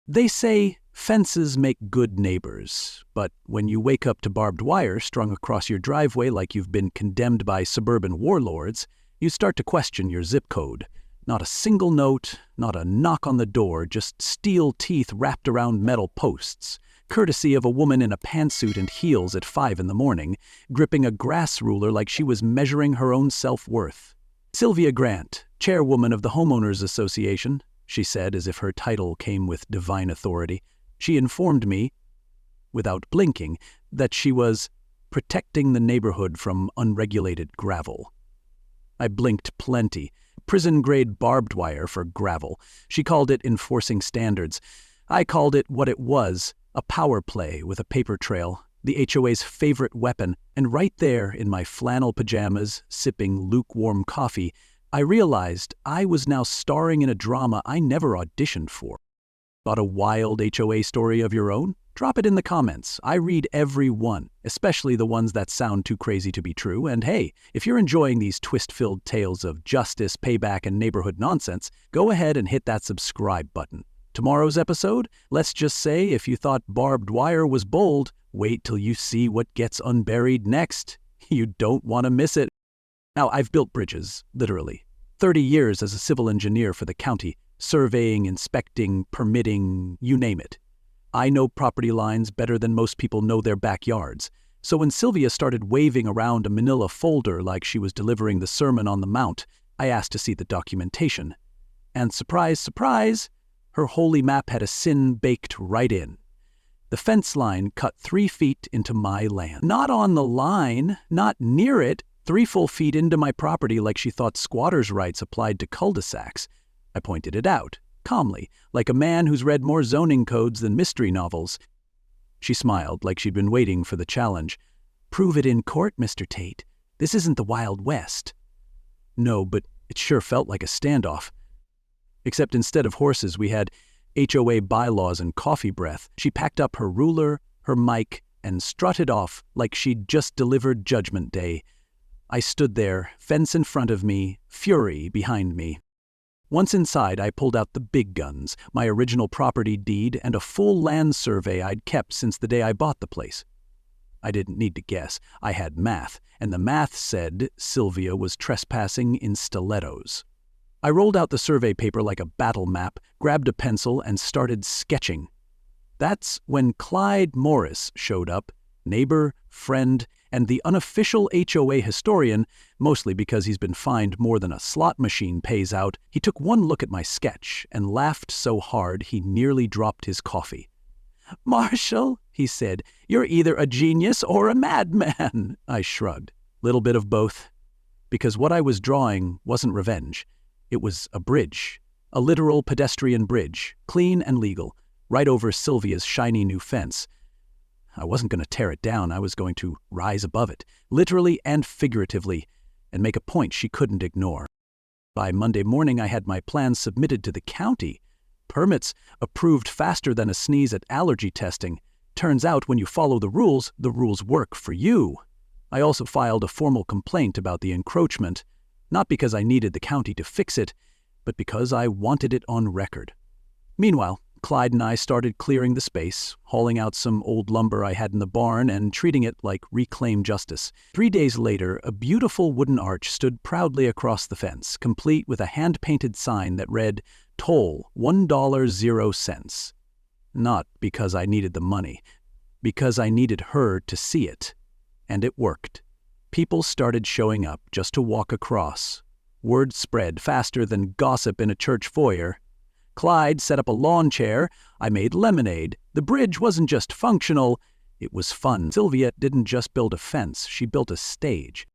They say fences make good neighbors, but when you wake up to barbed wire strung across your driveway like you've been condemned by suburban warlords, you start to question your zip code. Not a single note, not a knock on the door, just steel teeth wrapped around metal posts, courtesy of a woman in a pantsuit and heels at 5 in the morning, gripping a grass ruler like she was measuring her own self-worth. "Sylvia Grant, chairwoman of the Homeowners Association," she said as if her title came with divine authority. She informed me, without blinking, that she was protecting the neighborhood from unregulated gravel. I blinked plenty. Prison-grade barbed wire for gravel. She called it enforcing standards. I called it what it was, a power play with a paper trail, the HOA's favorite weapon, and right there in my flannel pajamas, sipping lukewarm coffee, I realized I was now starring in a drama I never auditioned for. Got a wild HOA story of your own? Drop it in the comments. I read every one, especially the ones that sound too crazy to be true. And hey, if you're enjoying these twist-filled tales of justice, payback, and neighborhood nonsense, go ahead and hit that subscribe button. Tomorrow's episode? Let's just say if you thought barbed wire was bold, wait till you see what gets unburied next. You don't want to miss it. Now, I've built bridges, literally. 30 years as a civil engineer for the county, surveying, inspecting, permitting, you name it. I know property lines better than most people know their backyards. So when Sylvia started waving around a manila folder like she was delivering the Sermon on the Mount, I asked to see the documentation. And surprise, surprise, her holy map had a sin baked right in. The fence line cut 3 feet into my land. Not on the line, not near it, 3 full feet into my property like she thought squatters' rights applied to cul-de-sacs. I pointed it out, calmly, like a man who's read more zoning codes than mystery novels. She smiled like she'd been waiting for the challenge. "Prove it in court, Mr. Tate. This isn't the Wild West." No, but it sure felt like a standoff. Except instead of horses, we had HOA bylaws and coffee breath. She packed up her ruler, her mic, and strutted off like she'd just delivered Judgment Day. I stood there, fence in front of me, fury behind me. Once inside, I pulled out the big guns, my original property deed, and a full land survey I'd kept since the day I bought the place. I didn't need to guess. I had math, and the math said Sylvia was trespassing in stilettos. I rolled out the survey paper like a battle map, grabbed a pencil, and started sketching. That's when Clyde Morris showed up, neighbor, friend, and the unofficial HOA historian, mostly because he's been fined more than a slot machine pays out. He took one look at my sketch and laughed so hard he nearly dropped his coffee. "Marshall," he said, "you're either a genius or a madman." I shrugged. Little bit of both. Because what I was drawing wasn't revenge. It was a bridge, a literal pedestrian bridge, clean and legal, right over Sylvia's shiny new fence. I wasn't going to tear it down, I was going to rise above it, literally and figuratively, and make a point she couldn't ignore. By Monday morning, I had my plans submitted to the county. Permits approved faster than a sneeze at allergy testing. Turns out when you follow the rules work for you. I also filed a formal complaint about the encroachment, not because I needed the county to fix it, but because I wanted it on record. Meanwhile, Clyde and I started clearing the space, hauling out some old lumber I had in the barn and treating it like reclaimed justice. 3 days later, a beautiful wooden arch stood proudly across the fence, complete with a hand-painted sign that read, "Toll, $1.00." Not because I needed the money, because I needed her to see it. And it worked. People started showing up just to walk across. Word spread faster than gossip in a church foyer. Clyde set up a lawn chair. I made lemonade. The bridge wasn't just functional, it was fun. Sylvia didn't just build a fence, she built a stage.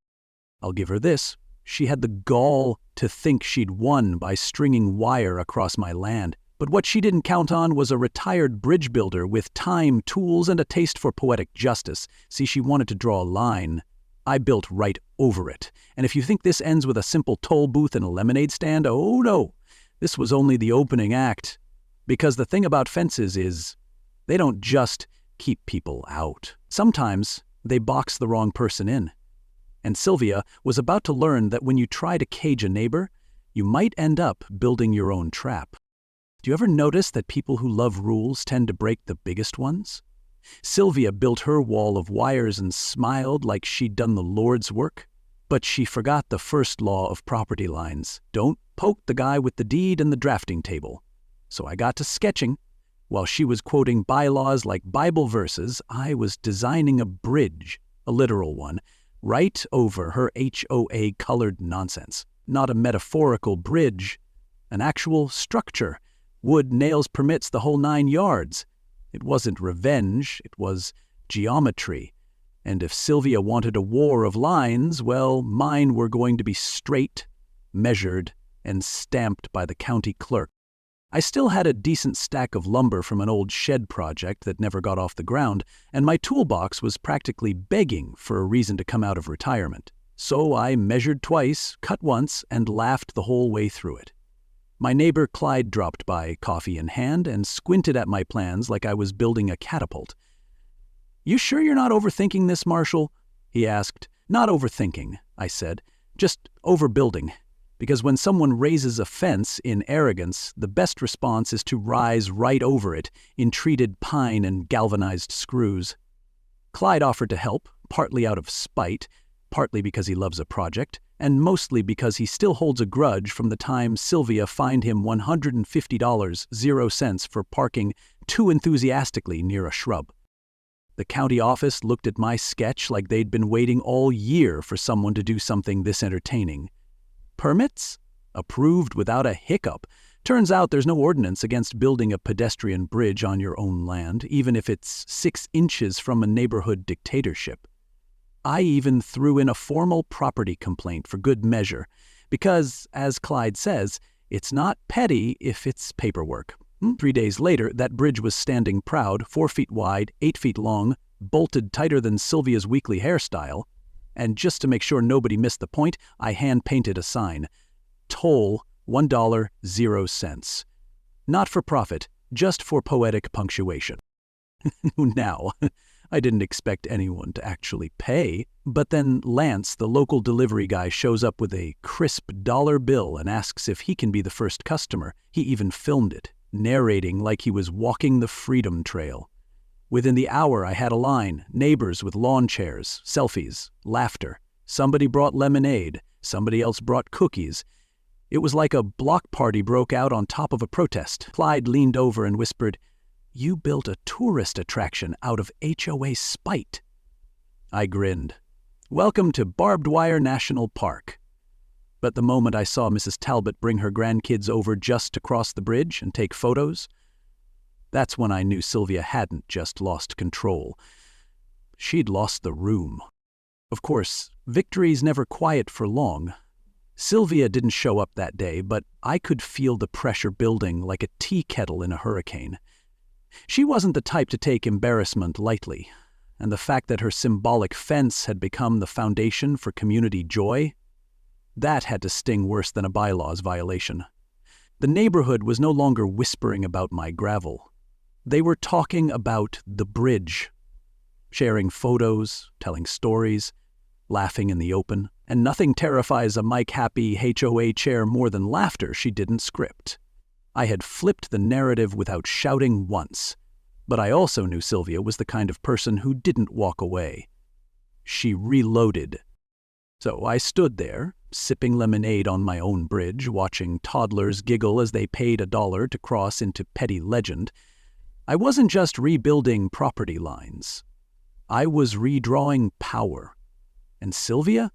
I'll give her this. She had the gall to think she'd won by stringing wire across my land. But what she didn't count on was a retired bridge builder with time, tools, and a taste for poetic justice. See, she wanted to draw a line. I built right over it. And if you think this ends with a simple toll booth and a lemonade stand, oh no. This was only the opening act. Because the thing about fences is, they don't just keep people out. Sometimes they box the wrong person in. And Sylvia was about to learn that when you try to cage a neighbor, you might end up building your own trap. Do you ever notice that people who love rules tend to break the biggest ones? Sylvia built her wall of wires and smiled like she'd done the Lord's work. But she forgot the first law of property lines. Don't poke the guy with the deed and the drafting table. So I got to sketching. While she was quoting bylaws like Bible verses, I was designing a bridge, a literal one, right over her HOA colored nonsense. Not a metaphorical bridge, an actual structure. Wood, nails, permits, the whole 9 yards. It wasn't revenge, it was geometry. And if Sylvia wanted a war of lines, well, mine were going to be straight, measured, and stamped by the county clerk. I still had a decent stack of lumber from an old shed project that never got off the ground, and my toolbox was practically begging for a reason to come out of retirement. So I measured twice, cut once, and laughed the whole way through it. My neighbor Clyde dropped by, coffee in hand, and squinted at my plans like I was building a catapult. "You sure you're not overthinking this, Marshall?" he asked. "Not overthinking," I said. "Just overbuilding. Because when someone raises a fence in arrogance, the best response is to rise right over it in treated pine and galvanized screws." Clyde offered to help, partly out of spite, partly because he loves a project, and mostly because he still holds a grudge from the time Sylvia fined him $150.00 for parking too enthusiastically near a shrub. The county office looked at my sketch like they'd been waiting all year for someone to do something this entertaining. Permits? Approved without a hiccup. Turns out there's no ordinance against building a pedestrian bridge on your own land, even if it's 6 inches from a neighborhood dictatorship. I even threw in a formal property complaint for good measure, because, as Clyde says, it's not petty if it's paperwork. 3 days later, that bridge was standing proud, 4 feet wide, 8 feet long, bolted tighter than Sylvia's weekly hairstyle, and just to make sure nobody missed the point, I hand-painted a sign. Toll, $1.00. Not for profit, just for poetic punctuation. Now, I didn't expect anyone to actually pay, but then Lance, the local delivery guy, shows up with a crisp dollar bill and asks if he can be the first customer. He even filmed it, narrating like he was walking the Freedom Trail. Within the hour, I had a line, neighbors with lawn chairs, selfies, laughter. Somebody brought lemonade, somebody else brought cookies. It was like a block party broke out on top of a protest. Clyde leaned over and whispered, "You built a tourist attraction out of HOA spite." I grinned. Welcome to Barbed Wire National Park. But the moment I saw Mrs. Talbot bring her grandkids over just to cross the bridge and take photos, that's when I knew Sylvia hadn't just lost control. She'd lost the room. Of course, victory's never quiet for long. Sylvia didn't show up that day, but I could feel the pressure building like a tea kettle in a hurricane. She wasn't the type to take embarrassment lightly, and the fact that her symbolic fence had become the foundation for community joy, that had to sting worse than a bylaws violation. The neighborhood was no longer whispering about my gravel. They were talking about the bridge, sharing photos, telling stories, laughing in the open, and nothing terrifies a Mike-happy HOA chair more than laughter she didn't script. I had flipped the narrative without shouting once, but I also knew Sylvia was the kind of person who didn't walk away. She reloaded. So I stood there, sipping lemonade on my own bridge, watching toddlers giggle as they paid $1 to cross into petty legend. I wasn't just rebuilding property lines. I was redrawing power. And Sylvia?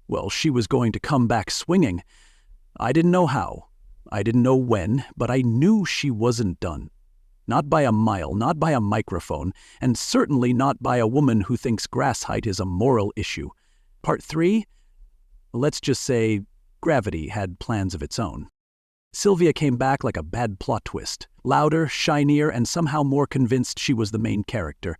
Well, she was going to come back swinging. I didn't know how. I didn't know when, but I knew she wasn't done. Not by a mile, not by a microphone, and certainly not by a woman who thinks grass height is a moral issue. Part 3? Let's just say gravity had plans of its own. Sylvia came back like a bad plot twist, louder, shinier, and somehow more convinced she was the main character.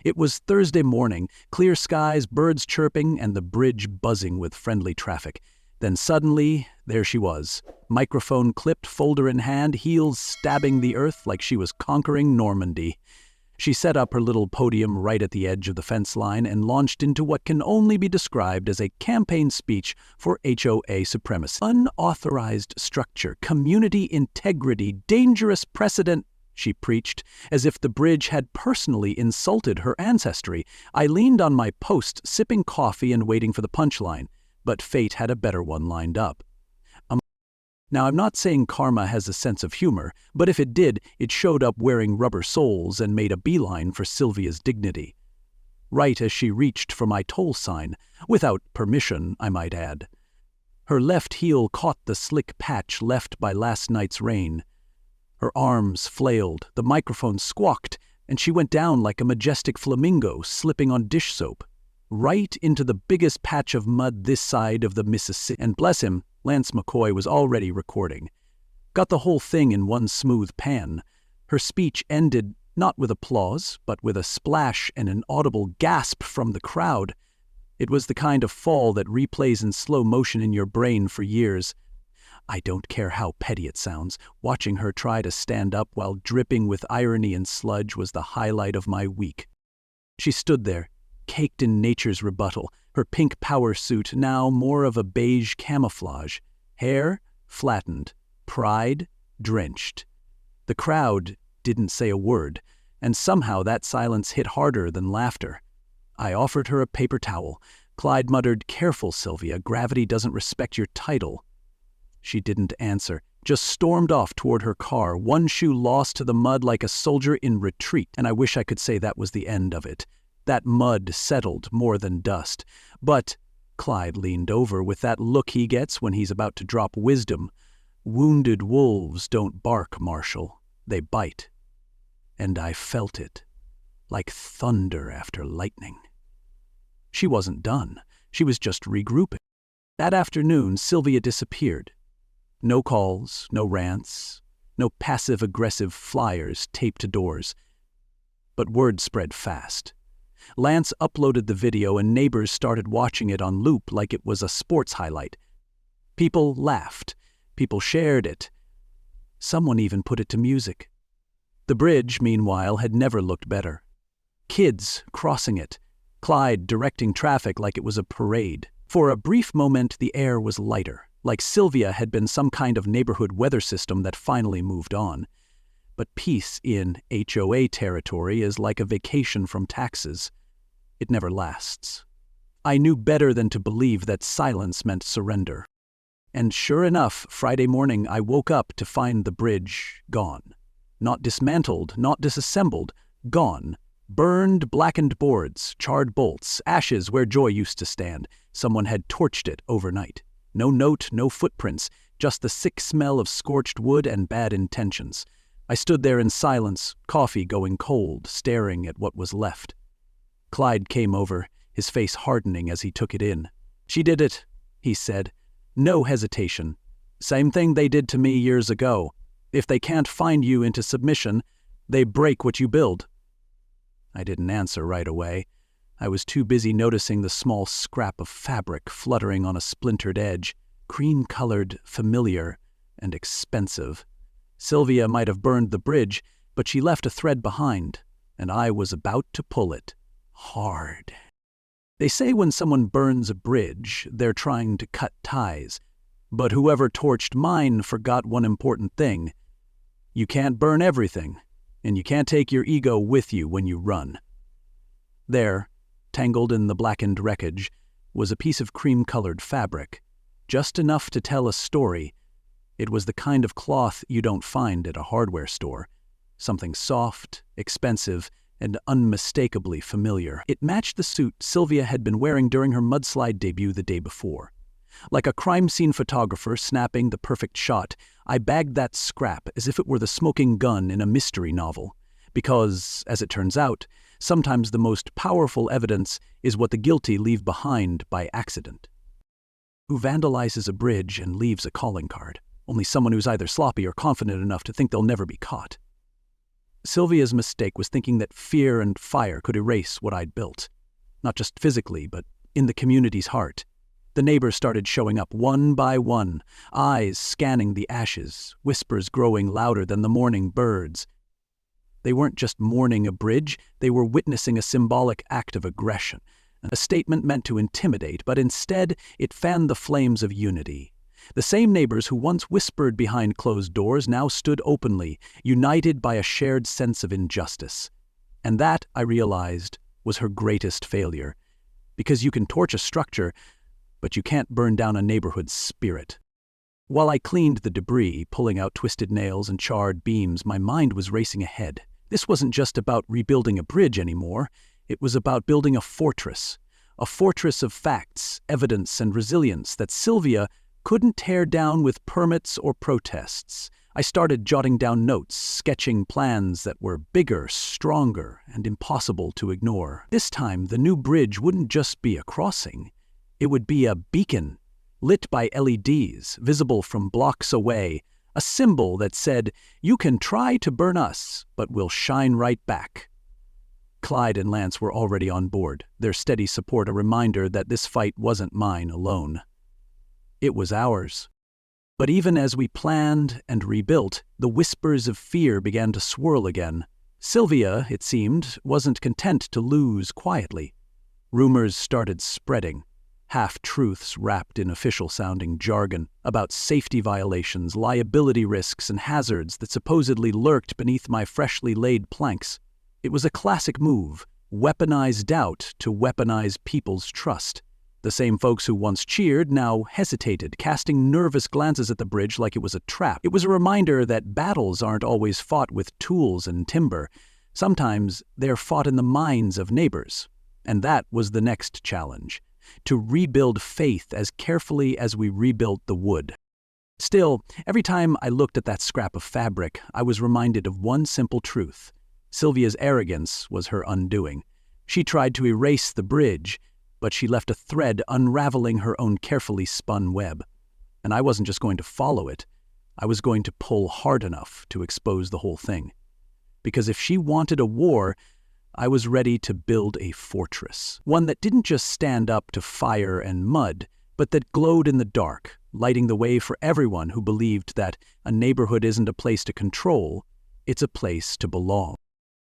It was Thursday morning, clear skies, birds chirping, and the bridge buzzing with friendly traffic. Then suddenly, there she was, microphone clipped, folder in hand, heels stabbing the earth like she was conquering Normandy. She set up her little podium right at the edge of the fence line and launched into what can only be described as a campaign speech for HOA supremacy. Unauthorized structure, community integrity, dangerous precedent, she preached, as if the bridge had personally insulted her ancestry. I leaned on my post, sipping coffee and waiting for the punchline, but fate had a better one lined up. Now, I'm not saying karma has a sense of humor, but if it did, it showed up wearing rubber soles and made a beeline for Sylvia's dignity. Right as she reached for my toll sign, without permission, I might add. Her left heel caught the slick patch left by last night's rain. Her arms flailed, the microphone squawked, and she went down like a majestic flamingo slipping on dish soap, right into the biggest patch of mud this side of the Mississippi. And bless him, Lance McCoy was already recording. Got the whole thing in one smooth pan. Her speech ended not with applause, but with a splash and an audible gasp from the crowd. It was the kind of fall that replays in slow motion in your brain for years. I don't care how petty it sounds, watching her try to stand up while dripping with irony and sludge was the highlight of my week. She stood there, caked in nature's rebuttal, her pink power suit now more of a beige camouflage, hair flattened, pride drenched. The crowd didn't say a word, and somehow that silence hit harder than laughter. I offered her a paper towel. Clyde muttered, "Careful, Sylvia, gravity doesn't respect your title." She didn't answer, just stormed off toward her car, one shoe lost to the mud like a soldier in retreat, and I wish I could say that was the end of it. That mud settled more than dust. But Clyde leaned over with that look he gets when he's about to drop wisdom. Wounded wolves don't bark, Marshall. They bite. And I felt it, like thunder after lightning. She wasn't done. She was just regrouping. That afternoon, Sylvia disappeared. No calls, no rants, no passive-aggressive flyers taped to doors. But word spread fast. Lance uploaded the video and neighbors started watching it on loop like it was a sports highlight. People laughed. People shared it. Someone even put it to music. The bridge, meanwhile, had never looked better. Kids crossing it. Clyde directing traffic like it was a parade. For a brief moment, the air was lighter, like Sylvia had been some kind of neighborhood weather system that finally moved on. But peace in HOA territory is like a vacation from taxes. It never lasts. I knew better than to believe that silence meant surrender. And sure enough, Friday morning I woke up to find the bridge gone. Not dismantled, not disassembled, gone. Burned, blackened boards, charred bolts, ashes where joy used to stand. Someone had torched it overnight. No note, no footprints, just the sick smell of scorched wood and bad intentions. I stood there in silence, coffee going cold, staring at what was left. Clyde came over, his face hardening as he took it in. "She did it," he said. No hesitation. "Same thing they did to me years ago. If they can't find you into submission, they break what you build." I didn't answer right away. I was too busy noticing the small scrap of fabric fluttering on a splintered edge, cream-colored, familiar, and expensive. Sylvia might have burned the bridge, but she left a thread behind, and I was about to pull it. Hard. They say when someone burns a bridge, they're trying to cut ties. But whoever torched mine forgot one important thing. You can't burn everything, and you can't take your ego with you when you run. There, tangled in the blackened wreckage, was a piece of cream-colored fabric, just enough to tell a story. It was the kind of cloth you don't find at a hardware store. Something soft, expensive, and unmistakably familiar. It matched the suit Sylvia had been wearing during her mudslide debut the day before. Like a crime scene photographer snapping the perfect shot, I bagged that scrap as if it were the smoking gun in a mystery novel. Because, as it turns out, sometimes the most powerful evidence is what the guilty leave behind by accident. Who vandalizes a bridge and leaves a calling card? Only someone who's either sloppy or confident enough to think they'll never be caught. Sylvia's mistake was thinking that fear and fire could erase what I'd built. Not just physically, but in the community's heart. The neighbors started showing up one by one, eyes scanning the ashes, whispers growing louder than the morning birds. They weren't just mourning a bridge, they were witnessing a symbolic act of aggression. A statement meant to intimidate, but instead it fanned the flames of unity. The same neighbors who once whispered behind closed doors now stood openly, united by a shared sense of injustice. And that, I realized, was her greatest failure. Because you can torch a structure, but you can't burn down a neighborhood's spirit. While I cleaned the debris, pulling out twisted nails and charred beams, my mind was racing ahead. This wasn't just about rebuilding a bridge anymore. It was about building a fortress of facts, evidence, and resilience that Sylvia couldn't tear down with permits or protests. I started jotting down notes, sketching plans that were bigger, stronger, and impossible to ignore. This time, the new bridge wouldn't just be a crossing. It would be a beacon, lit by LEDs, visible from blocks away, a symbol that said, "You can try to burn us, but we'll shine right back." Clyde and Lance were already on board, their steady support a reminder that this fight wasn't mine alone. It was ours. But even as we planned and rebuilt, the whispers of fear began to swirl again. Sylvia, it seemed, wasn't content to lose quietly. Rumors started spreading, half-truths wrapped in official-sounding jargon about safety violations, liability risks, and hazards that supposedly lurked beneath my freshly laid planks. It was a classic move, weaponize doubt to weaponize people's trust. The same folks who once cheered now hesitated, casting nervous glances at the bridge like it was a trap. It was a reminder that battles aren't always fought with tools and timber. Sometimes they're fought in the minds of neighbors. And that was the next challenge, to rebuild faith as carefully as we rebuilt the wood. Still, every time I looked at that scrap of fabric, I was reminded of one simple truth. Sylvia's arrogance was her undoing. She tried to erase the bridge, but she left a thread unraveling her own carefully spun web. And I wasn't just going to follow it, I was going to pull hard enough to expose the whole thing. Because if she wanted a war, I was ready to build a fortress. One that didn't just stand up to fire and mud, but that glowed in the dark, lighting the way for everyone who believed that a neighborhood isn't a place to control, it's a place to belong.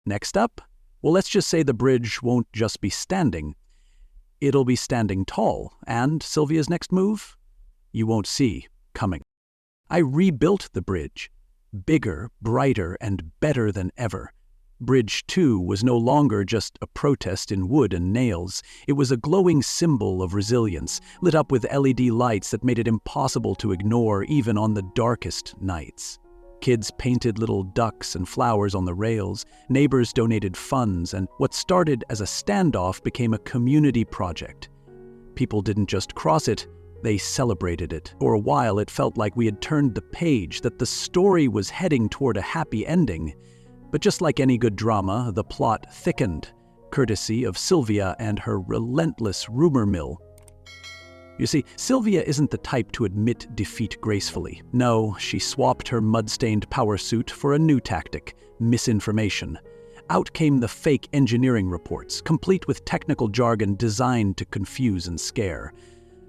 Next up, well, let's just say the bridge won't just be standing. It'll be standing tall, and Sylvia's next move? You won't see coming. I rebuilt the bridge, bigger, brighter, and better than ever. Bridge 2 was no longer just a protest in wood and nails. It was a glowing symbol of resilience, lit up with LED lights that made it impossible to ignore even on the darkest nights. Kids painted little ducks and flowers on the rails, neighbors donated funds, and what started as a standoff became a community project. People didn't just cross it, they celebrated it. For a while, it felt like we had turned the page, that the story was heading toward a happy ending. But just like any good drama, the plot thickened, courtesy of Sylvia and her relentless rumor mill. You see, Sylvia isn't the type to admit defeat gracefully. No, she swapped her mud-stained power suit for a new tactic, misinformation. Out came the fake engineering reports, complete with technical jargon designed to confuse and scare.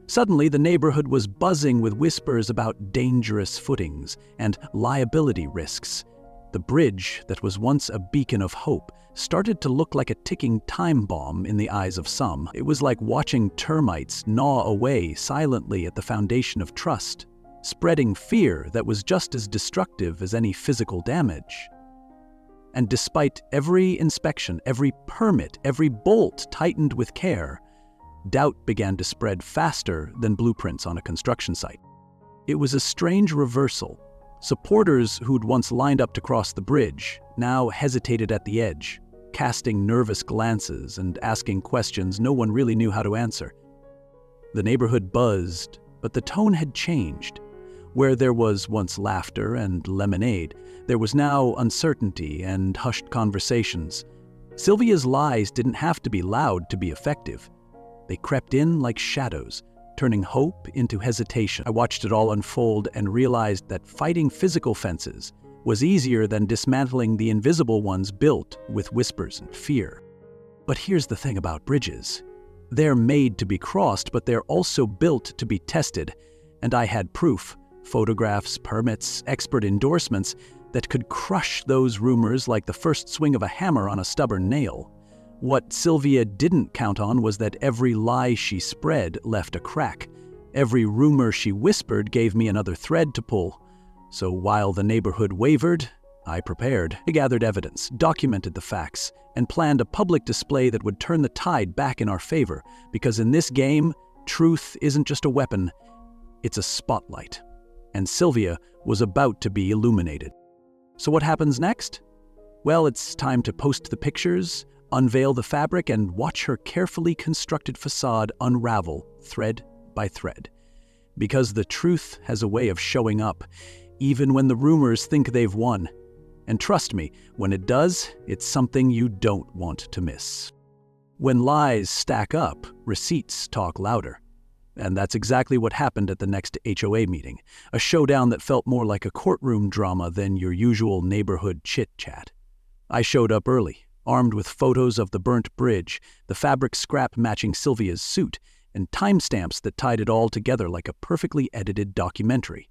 Suddenly, the neighborhood was buzzing with whispers about dangerous footings and liability risks. The bridge that was once a beacon of hope started to look like a ticking time bomb in the eyes of some. It was like watching termites gnaw away silently at the foundation of trust, spreading fear that was just as destructive as any physical damage. And despite every inspection, every permit, every bolt tightened with care, doubt began to spread faster than blueprints on a construction site. It was a strange reversal. Supporters who'd once lined up to cross the bridge now hesitated at the edge, casting nervous glances and asking questions no one really knew how to answer. The neighborhood buzzed, but the tone had changed. Where there was once laughter and lemonade, there was now uncertainty and hushed conversations. Sylvia's lies didn't have to be loud to be effective. They crept in like shadows, turning hope into hesitation. I watched it all unfold and realized that fighting physical fences was easier than dismantling the invisible ones built with whispers and fear. But here's the thing about bridges. They're made to be crossed, but they're also built to be tested. And I had proof, photographs, permits, expert endorsements that could crush those rumors like the first swing of a hammer on a stubborn nail. What Sylvia didn't count on was that every lie she spread left a crack. Every rumor she whispered gave me another thread to pull. So while the neighborhood wavered, I prepared. I gathered evidence, documented the facts, and planned a public display that would turn the tide back in our favor, because in this game, truth isn't just a weapon, it's a spotlight. And Sylvia was about to be illuminated. So what happens next? Well, it's time to post the pictures, unveil the fabric, and watch her carefully constructed facade unravel thread by thread. Because the truth has a way of showing up, even when the rumors think they've won. And trust me, when it does, it's something you don't want to miss. When lies stack up, receipts talk louder. And that's exactly what happened at the next HOA meeting, a showdown that felt more like a courtroom drama than your usual neighborhood chit-chat. I showed up early, armed with photos of the burnt bridge, the fabric scrap matching Sylvia's suit, and timestamps that tied it all together like a perfectly edited documentary.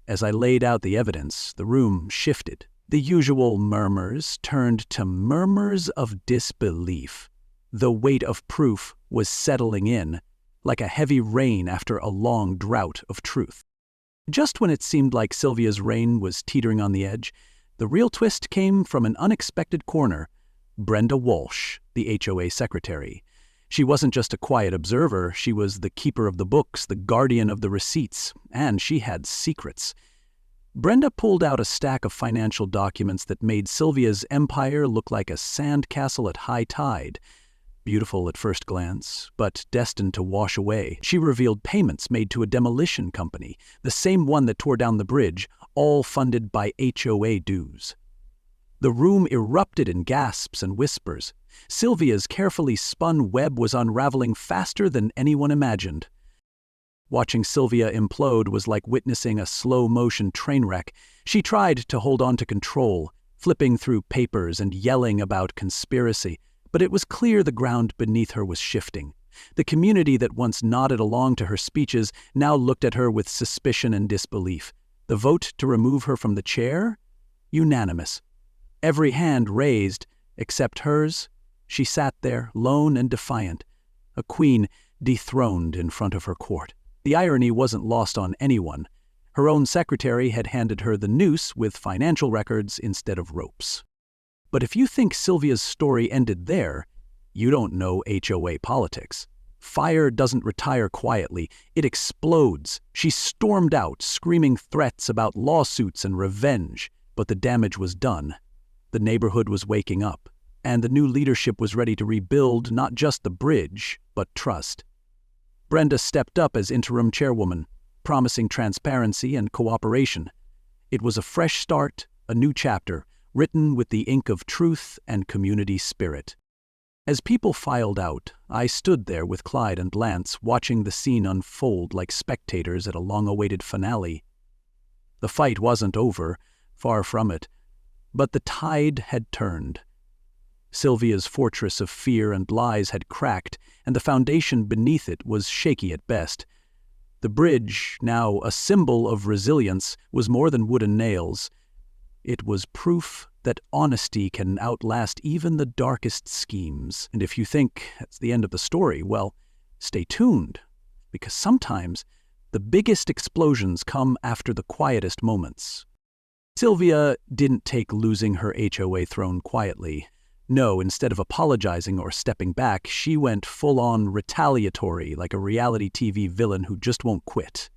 As I laid out the evidence, the room shifted. The usual murmurs turned to murmurs of disbelief. The weight of proof was settling in, like a heavy rain after a long drought of truth. Just when it seemed like Sylvia's reign was teetering on the edge, the real twist came from an unexpected corner. Brenda Walsh, the HOA secretary. She wasn't just a quiet observer, she was the keeper of the books, the guardian of the receipts, and she had secrets. Brenda pulled out a stack of financial documents that made Sylvia's empire look like a sandcastle at high tide. Beautiful at first glance, but destined to wash away. She revealed payments made to a demolition company, the same one that tore down the bridge, all funded by HOA dues. The room erupted in gasps and whispers. Sylvia's carefully spun web was unraveling faster than anyone imagined. Watching Sylvia implode was like witnessing a slow-motion train wreck. She tried to hold on to control, flipping through papers and yelling about conspiracy, but it was clear the ground beneath her was shifting. The community that once nodded along to her speeches now looked at her with suspicion and disbelief. The vote to remove her from the chair? Unanimous. Every hand raised, except hers. She sat there, lone and defiant, a queen dethroned in front of her court. The irony wasn't lost on anyone. Her own secretary had handed her the noose with financial records instead of ropes. But if you think Sylvia's story ended there, you don't know HOA politics. Fire doesn't retire quietly, it explodes. She stormed out, screaming threats about lawsuits and revenge, but the damage was done. The neighborhood was waking up, and the new leadership was ready to rebuild not just the bridge, but trust. Brenda stepped up as interim chairwoman, promising transparency and cooperation. It was a fresh start, a new chapter, written with the ink of truth and community spirit. As people filed out, I stood there with Clyde and Lance, watching the scene unfold like spectators at a long-awaited finale. The fight wasn't over, far from it, but the tide had turned. Sylvia's fortress of fear and lies had cracked, and the foundation beneath it was shaky at best. The bridge, now a symbol of resilience, was more than wooden nails. It was proof that honesty can outlast even the darkest schemes. And if you think that's the end of the story, well, stay tuned, because sometimes the biggest explosions come after the quietest moments. Sylvia didn't take losing her HOA throne quietly. No, instead of apologizing or stepping back, she went full-on retaliatory like a reality TV villain who just won't quit.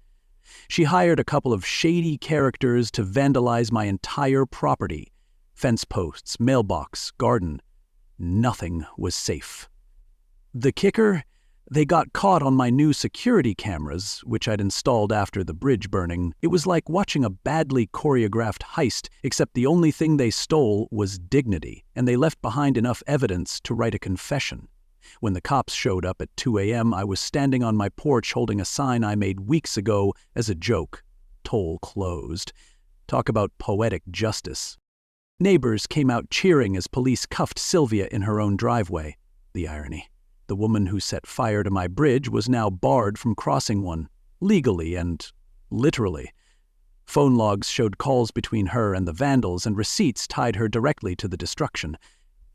She hired a couple of shady characters to vandalize my entire property. Fence posts, mailbox, garden. Nothing was safe. The kicker? They got caught on my new security cameras, which I'd installed after the bridge burning. It was like watching a badly choreographed heist, except the only thing they stole was dignity, and they left behind enough evidence to write a confession. When the cops showed up at 2 a.m., I was standing on my porch holding a sign I made weeks ago as a joke. Toll closed. Talk about poetic justice. Neighbors came out cheering as police cuffed Sylvia in her own driveway. The irony. The woman who set fire to my bridge was now barred from crossing one, legally and literally. Phone logs showed calls between her and the vandals, and receipts tied her directly to the destruction.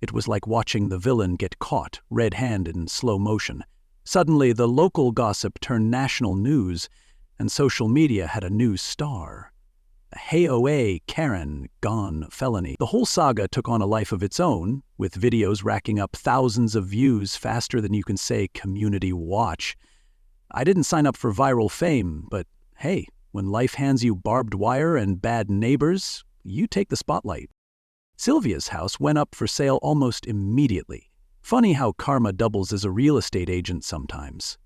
It was like watching the villain get caught, red-handed in slow motion. Suddenly, the local gossip turned national news, and social media had a new star. A HOA Karen gone felony. The whole saga took on a life of its own, with videos racking up thousands of views faster than you can say community watch. I didn't sign up for viral fame, but hey, when life hands you barbed wire and bad neighbors, you take the spotlight. Sylvia's house went up for sale almost immediately. Funny how karma doubles as a real estate agent sometimes.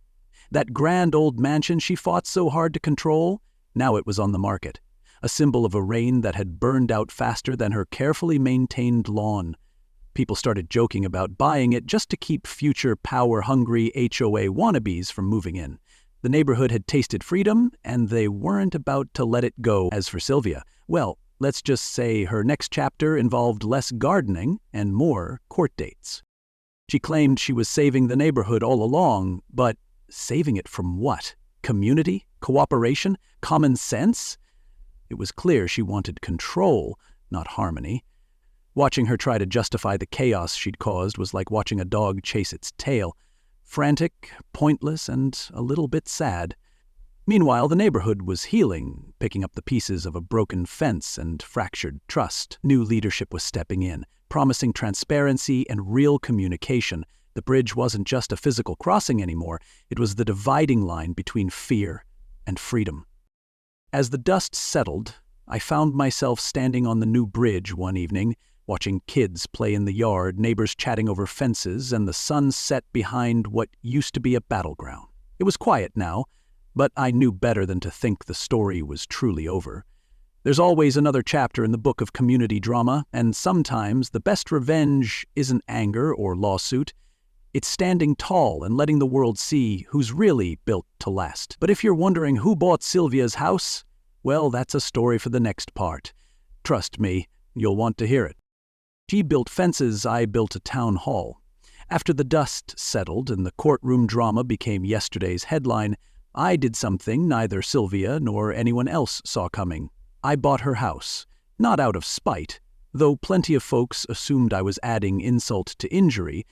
That grand old mansion she fought so hard to control, now it was on the market. A symbol of a reign that had burned out faster than her carefully maintained lawn. People started joking about buying it just to keep future power-hungry HOA wannabes from moving in. The neighborhood had tasted freedom, and they weren't about to let it go. As for Sylvia, well, let's just say her next chapter involved less gardening and more court dates. She claimed she was saving the neighborhood all along, but saving it from what? Community? Cooperation? Common sense? It was clear she wanted control, not harmony. Watching her try to justify the chaos she'd caused was like watching a dog chase its tail. Frantic, pointless, and a little bit sad. Meanwhile, the neighborhood was healing, picking up the pieces of a broken fence and fractured trust. New leadership was stepping in, promising transparency and real communication. The bridge wasn't just a physical crossing anymore, it was the dividing line between fear and freedom. As the dust settled, I found myself standing on the new bridge one evening, watching kids play in the yard, neighbors chatting over fences, and the sun set behind what used to be a battleground. It was quiet now, but I knew better than to think the story was truly over. There's always another chapter in the book of community drama, and sometimes the best revenge isn't anger or lawsuit. It's standing tall and letting the world see who's really built to last. But if you're wondering who bought Sylvia's house, well, that's a story for the next part. Trust me, you'll want to hear it. She built fences, I built a town hall. After the dust settled and the courtroom drama became yesterday's headline, I did something neither Sylvia nor anyone else saw coming. I bought her house, not out of spite, though plenty of folks assumed I was adding insult to injury.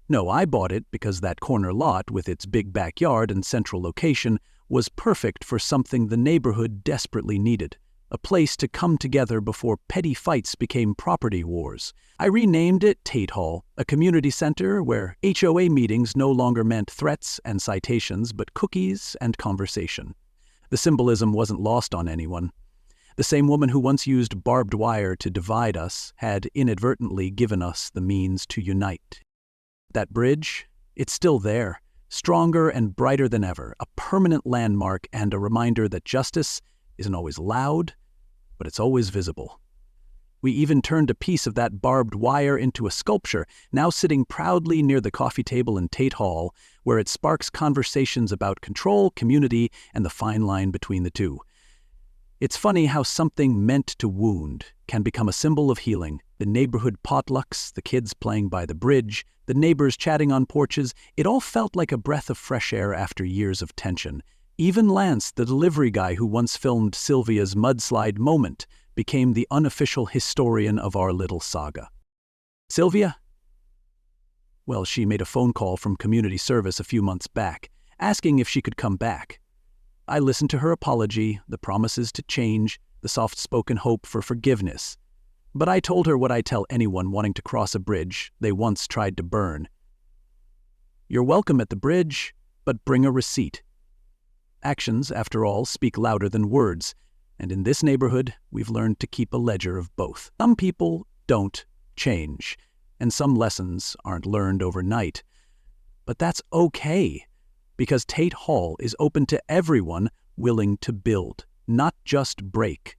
No, I bought it because that corner lot, with its big backyard and central location, was perfect for something the neighborhood desperately needed. A place to come together before petty fights became property wars. I renamed it Tate Hall, a community center where HOA meetings no longer meant threats and citations, but cookies and conversation. The symbolism wasn't lost on anyone. The same woman who once used barbed wire to divide us had inadvertently given us the means to unite. That bridge, it's still there, stronger and brighter than ever, a permanent landmark and a reminder that justice isn't always loud, but it's always visible. We even turned a piece of that barbed wire into a sculpture, now sitting proudly near the coffee table in Tate Hall, where it sparks conversations about control, community, and the fine line between the two. It's funny how something meant to wound can become a symbol of healing. The neighborhood potlucks, the kids playing by the bridge, the neighbors chatting on porches, it all felt like a breath of fresh air after years of tension. Even Lance, the delivery guy who once filmed Sylvia's mudslide moment, became the unofficial historian of our little saga. Sylvia? Well, she made a phone call from community service a few months back, asking if she could come back. I listened to her apology, the promises to change, the soft-spoken hope for forgiveness. But I told her what I tell anyone wanting to cross a bridge they once tried to burn. You're welcome at the bridge, but bring a receipt. Actions, after all, speak louder than words, and in this neighborhood, we've learned to keep a ledger of both. Some people don't change, and some lessons aren't learned overnight. But that's okay, because Tate Hall is open to everyone willing to build, not just break.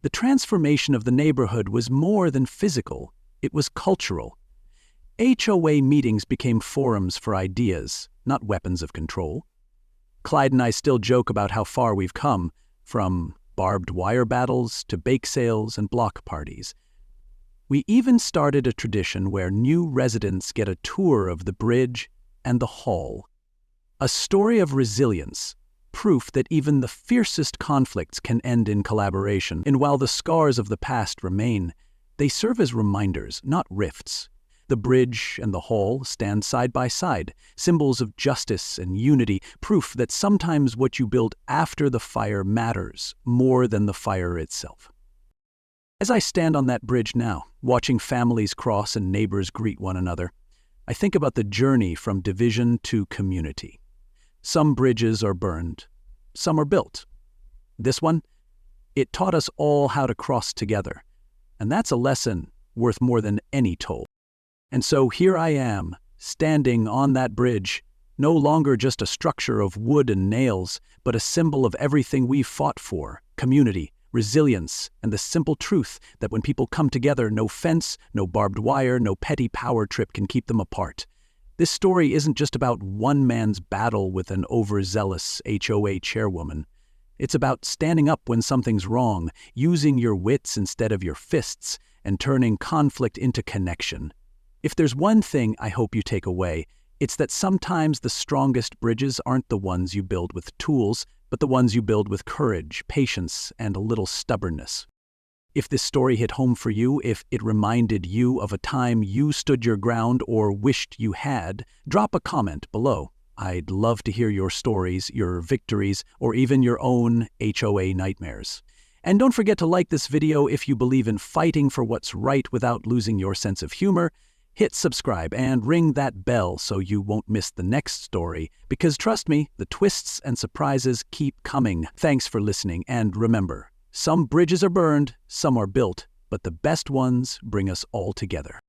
The transformation of the neighborhood was more than physical, it was cultural. HOA meetings became forums for ideas, not weapons of control. Clyde and I still joke about how far we've come, from barbed wire battles to bake sales and block parties. We even started a tradition where new residents get a tour of the bridge and the hall. A story of resilience, proof that even the fiercest conflicts can end in collaboration. And while the scars of the past remain, they serve as reminders, not rifts. The bridge and the hall stand side by side, symbols of justice and unity, proof that sometimes what you build after the fire matters more than the fire itself. As I stand on that bridge now, watching families cross and neighbors greet one another, I think about the journey from division to community. Some bridges are burned, some are built. This one, it taught us all how to cross together, and that's a lesson worth more than any toll. And so here I am, standing on that bridge, no longer just a structure of wood and nails, but a symbol of everything we've fought for: community, resilience, and the simple truth that when people come together, no fence, no barbed wire, no petty power trip can keep them apart. This story isn't just about one man's battle with an overzealous HOA chairwoman. It's about standing up when something's wrong, using your wits instead of your fists, and turning conflict into connection. If there's one thing I hope you take away, it's that sometimes the strongest bridges aren't the ones you build with tools, but the ones you build with courage, patience, and a little stubbornness. If this story hit home for you, if it reminded you of a time you stood your ground or wished you had, drop a comment below. I'd love to hear your stories, your victories, or even your own HOA nightmares. And don't forget to like this video if you believe in fighting for what's right without losing your sense of humor. Hit subscribe and ring that bell so you won't miss the next story, because trust me, the twists and surprises keep coming. Thanks for listening, and remember, some bridges are burned, some are built, but the best ones bring us all together.